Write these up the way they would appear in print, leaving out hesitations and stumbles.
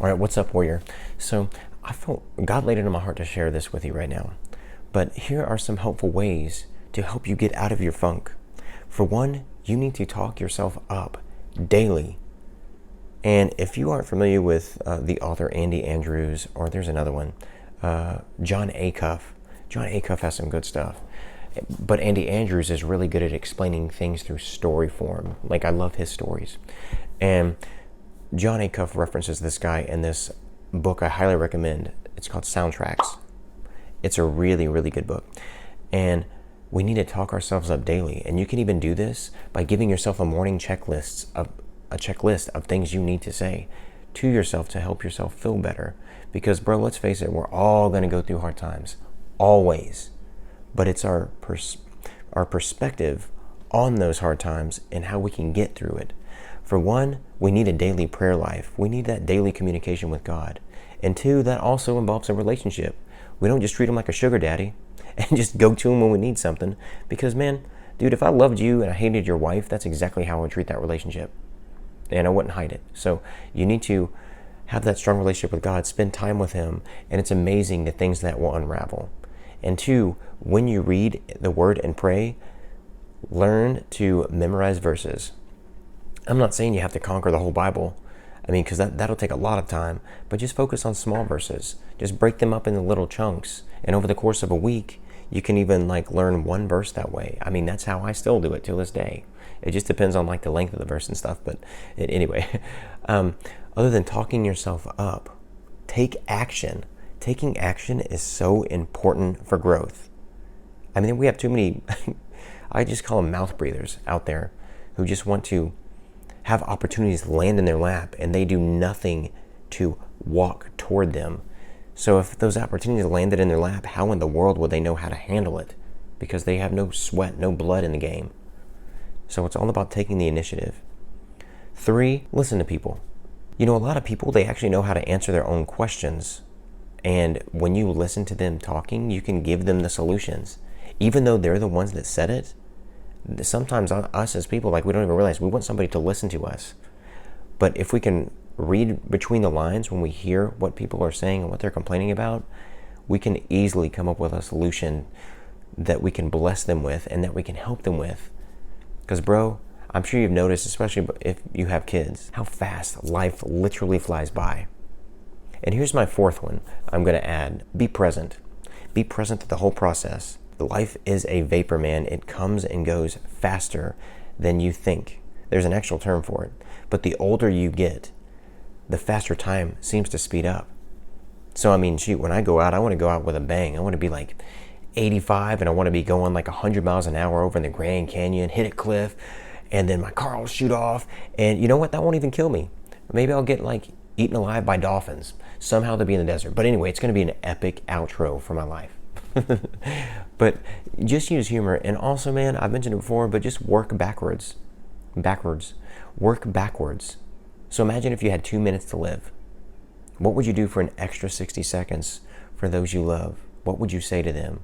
All right, what's up, warrior? So I felt God laid it on my heart to share this with you right now. But here are some helpful ways to help you get out of your funk. For one, you need to talk yourself up daily. And if you aren't familiar with the author Andy Andrews, or there's another one, John Acuff. John Acuff has some good stuff. But Andy Andrews is really good at explaining things through story form. Like, I love his stories. And John Acuff references this guy in this book I highly recommend. It's called Soundtracks. It's a really, really good book. And we need to talk ourselves up daily. And you can even do this by giving yourself a morning checklist of things you need to say to yourself to help yourself feel better. Because, bro, let's face it, we're all going to go through hard times. Always. But it's our perspective on those hard times and how we can get through it. For one, we need a daily prayer life. We need that daily communication with God. And two, that also involves a relationship. We don't just treat him like a sugar daddy and just go to him when we need something. Because, man, dude, if I loved you and I hated your wife, that's exactly how I would treat that relationship. And I wouldn't hide it. So you need to have that strong relationship with God, spend time with him, and it's amazing the things that will unravel. And two, when you read the word and pray, learn to memorize verses. I'm not saying you have to conquer the whole Bible. I mean, because that'll take a lot of time. But just focus on small verses. Just break them up into little chunks. And over the course of a week, you can even learn one verse that way. I mean, that's how I still do it till this day. It just depends on the length of the verse and stuff. But anyway, other than talking yourself up, take action. Taking action is so important for growth. I mean, we have too many, I just call them mouth breathers out there who just want to have opportunities land in their lap and they do nothing to walk toward them. So if those opportunities landed in their lap, how in the world would they know how to handle it? Because they have no sweat, no blood in the game. So it's all about taking the initiative. 3, listen to people. You know, a lot of people, they actually know how to answer their own questions. And when you listen to them talking, you can give them the solutions. Even though they're the ones that said it, sometimes us as people, we don't even realize we want somebody to listen to us. But if we can read between the lines when we hear what people are saying and what they're complaining about, we can easily come up with a solution that we can bless them with and that we can help them with. Because, bro, I'm sure you've noticed, especially if you have kids, how fast life literally flies by. And here's my 4th one I'm going to add. Be present. Be present to the whole process. Life is a vapor, man. It comes and goes faster than you think. There's an actual term for it. But the older you get, the faster time seems to speed up. So, I mean, shoot, when I go out, I want to go out with a bang. I want to be 85 and I want to be going 100 miles an hour over in the Grand Canyon, hit a cliff, and then my car will shoot off. And you know what? That won't even kill me. Maybe I'll get eaten alive by dolphins. Somehow they'll be in the desert. But anyway, it's going to be an epic outro for my life. But just use humor. And also, man, I've mentioned it before, but just work backwards. Work backwards. So imagine if you had 2 minutes to live. What would you do for an extra 60 seconds for those you love? What would you say to them?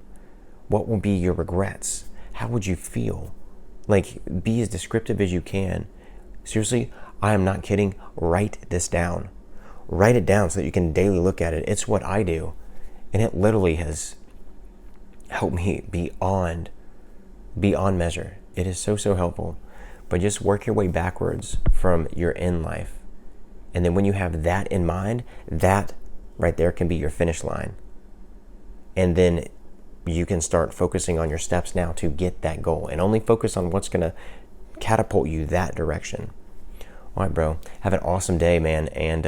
What will be your regrets? How would you feel? Be as descriptive as you can. Seriously, I am not kidding. Write this down. Write it down so that you can daily look at it. It's what I do. And it literally has helped me beyond measure. It is so, so helpful. But just work your way backwards from your end life. And then when you have that in mind, that right there can be your finish line. And then you can start focusing on your steps now to get that goal. And only focus on what's going to catapult you that direction. All right, bro. Have an awesome day, man. And,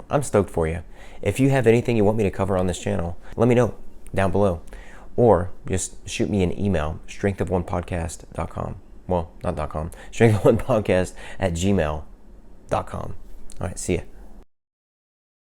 I'm stoked for you. If you have anything you want me to cover on this channel, let me know down below. Or just shoot me an email, strengthofOnePodcast.com. Well, not .com. strengthofOnePodcast@gmail.com. All right, see ya.